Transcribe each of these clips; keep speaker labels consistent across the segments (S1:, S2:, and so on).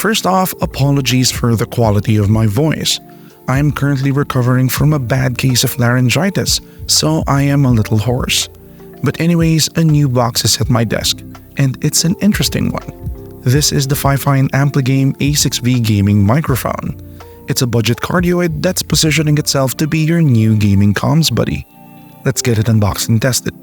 S1: First off, apologies for the quality of my voice. I am currently recovering from a bad case of laryngitis, so I am a little hoarse. But anyways, a new box is at my desk, and it's an interesting one. This is the Fifine Ampligame A6V gaming microphone. It's a budget cardioid that's positioning itself to be your new gaming comms buddy. Let's get it unboxed and tested.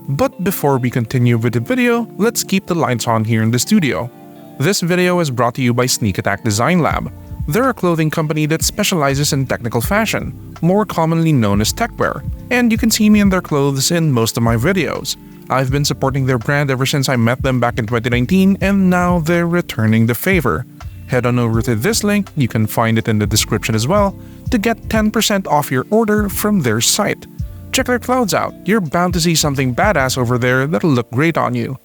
S1: But before we continue with the video, let's keep the lights on here in the studio. This video is brought to you by Sneak Attack Design Lab. They're a clothing company that specializes in technical fashion, more commonly known as techwear, and you can see me in their clothes in most of my videos. I've been supporting their brand ever since I met them back in 2019, and now they're returning the favor. Head on over to this link, you can find it in the description as well, to get 10% off your order from their site. Check their clothes out, you're bound to see something badass over there that'll look great on you.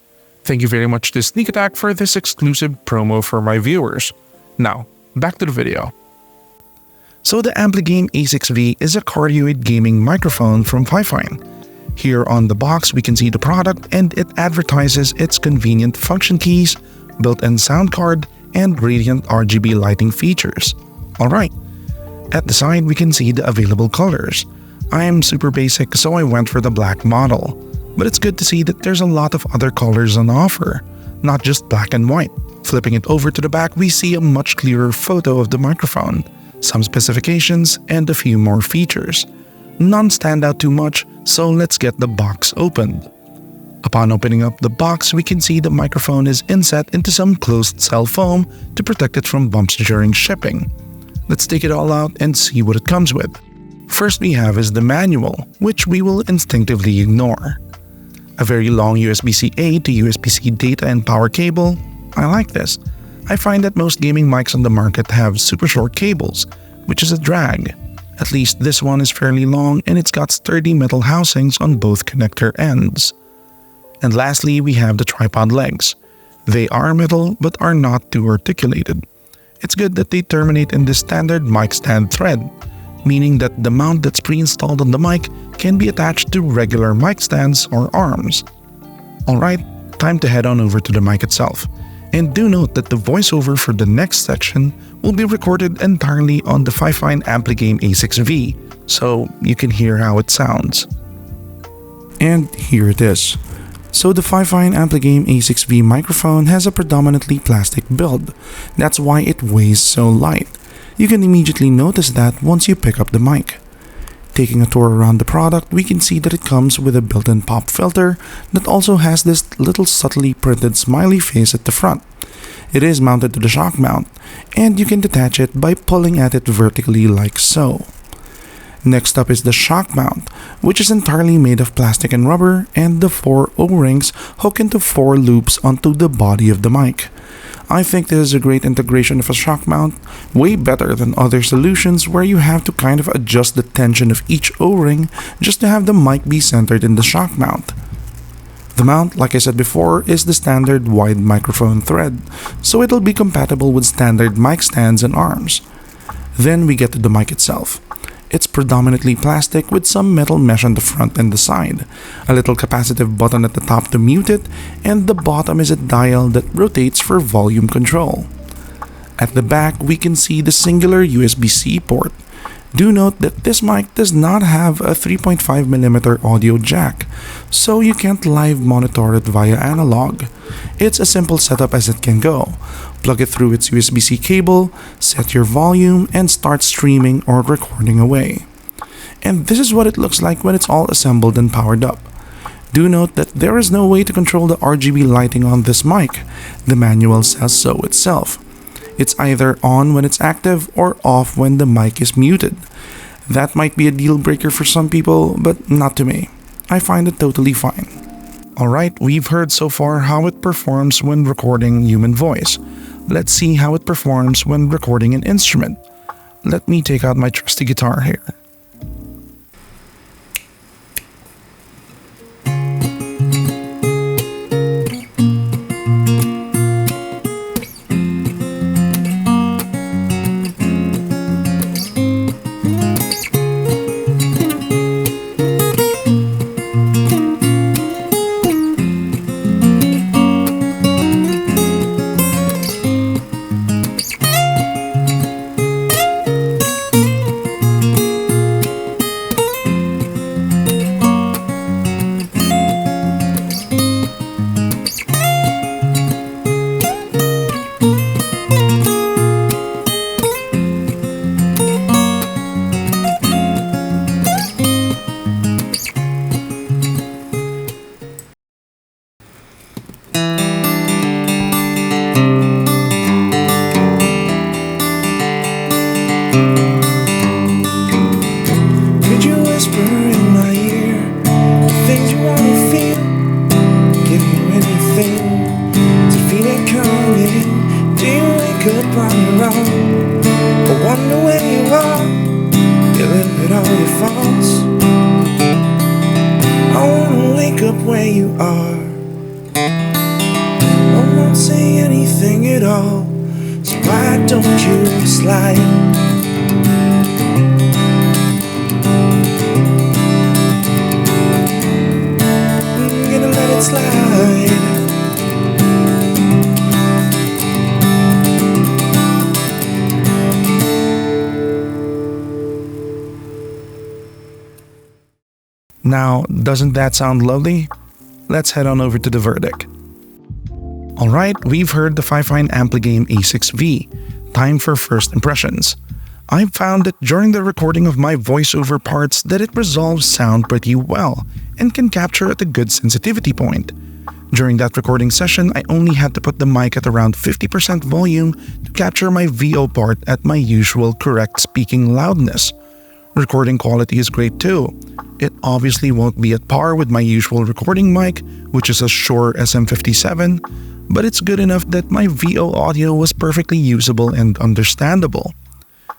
S1: Thank you very much to Sneak Attack for this exclusive promo for my viewers. Now, back to the video. So the Ampligame A6V is a cardioid gaming microphone from Fifine. Here on the box we can see the product, and it advertises its convenient function keys, built-in sound card, and radiant RGB lighting features. Alright, at the side we can see the available colors. I am super basic, so I went for the black model. But it's good to see that there's a lot of other colors on offer, not just black and white. Flipping it over to the back, we see a much clearer photo of the microphone, some specifications, and a few more features. None stand out too much, so let's get the box opened. Upon opening up the box, we can see the microphone is inset into some closed cell foam to protect it from bumps during shipping. Let's take it all out and see what it comes with. First we have is the manual, which we will instinctively ignore. A very long USB-C-A to USB-C data and power cable. I like this. I find that most gaming mics on the market have super short cables, which is a drag. At least this one is fairly long, and it's got sturdy metal housings on both connector ends. And lastly, we have the tripod legs. They are metal but are not too articulated. It's good that they terminate in the standard mic stand thread, meaning that the mount that's pre-installed on the mic can be attached to regular mic stands or arms. Alright, time to head on over to the mic itself. And do note that the voiceover for the next section will be recorded entirely on the Fifine Ampligame A6V, so you can hear how it sounds. And here it is. So the Fifine Ampligame A6V microphone has a predominantly plastic build. That's why it weighs so light. You can immediately notice that once you pick up the mic. Taking a tour around the product, we can see that it comes with a built-in pop filter that also has this little subtly printed smiley face at the front. It is mounted to the shock mount, and you can detach it by pulling at it vertically like so. Next up is the shock mount, which is entirely made of plastic and rubber, and the 4 O-rings hook into 4 loops onto the body of the mic. I think this is a great integration of a shock mount, way better than other solutions where you have to kind of adjust the tension of each O-ring just to have the mic be centered in the shock mount. The mount, like I said before, is the standard wide microphone thread, so it'll be compatible with standard mic stands and arms. Then we get to the mic itself. It's predominantly plastic with some metal mesh on the front and the side, a little capacitive button at the top to mute it, and the bottom is a dial that rotates for volume control. At the back, we can see the singular USB-C port. Do note that this mic does not have a 3.5mm audio jack, so you can't live monitor it via analog. It's a simple setup as it can go. Plug it through its USB-C cable, set your volume, and start streaming or recording away. And this is what it looks like when it's all assembled and powered up. Do note that there is no way to control the RGB lighting on this mic. The manual says so itself. It's either on when it's active or off when the mic is muted. That might be a deal breaker for some people, but not to me. I find it totally fine. Alright, we've heard so far how it performs when recording human voice. Let's see how it performs when recording an instrument. Let me take out my trusty guitar here.
S2: anything to feel it coming? Do you wake up on your own? I wonder where you are. You admit all your faults. I wanna wake up where you are. I won't say anything at all. So why don't you slide? Slide.
S1: Now, doesn't that sound lovely? Let's head on over to the verdict. Alright, we've heard the Fifine Ampligame A6V. Time for first impressions. I've found that during the recording of my voiceover parts that it resolves sound pretty well and can capture at a good sensitivity point. During that recording session, I only had to put the mic at around 50% volume to capture my VO part at my usual correct speaking loudness. Recording quality is great too. It obviously won't be at par with my usual recording mic, which is a Shure SM57, but it's good enough that my VO audio was perfectly usable and understandable.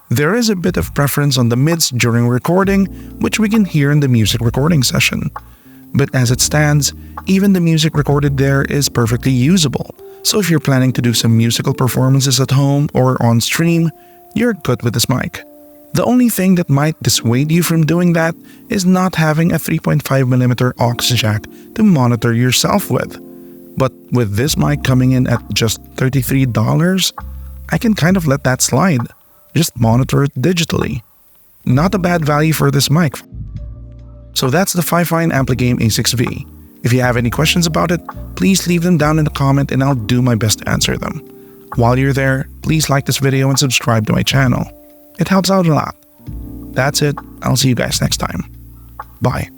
S1: There is a bit of preference on the mids during recording, which we can hear in the music recording session. But as it stands, even the music recorded there is perfectly usable. So if you're planning to do some musical performances at home or on stream, you're good with this mic. The only thing that might dissuade you from doing that is not having a 3.5mm aux jack to monitor yourself with. But with this mic coming in at just $33, I can kind of let that slide. Just monitor it digitally. Not a bad value for this mic. So that's the Fifine Ampligame A6V. If you have any questions about it, please leave them down in the comment and I'll do my best to answer them. While you're there, please like this video and subscribe to my channel. It helps out a lot. That's it. I'll see you guys next time. Bye.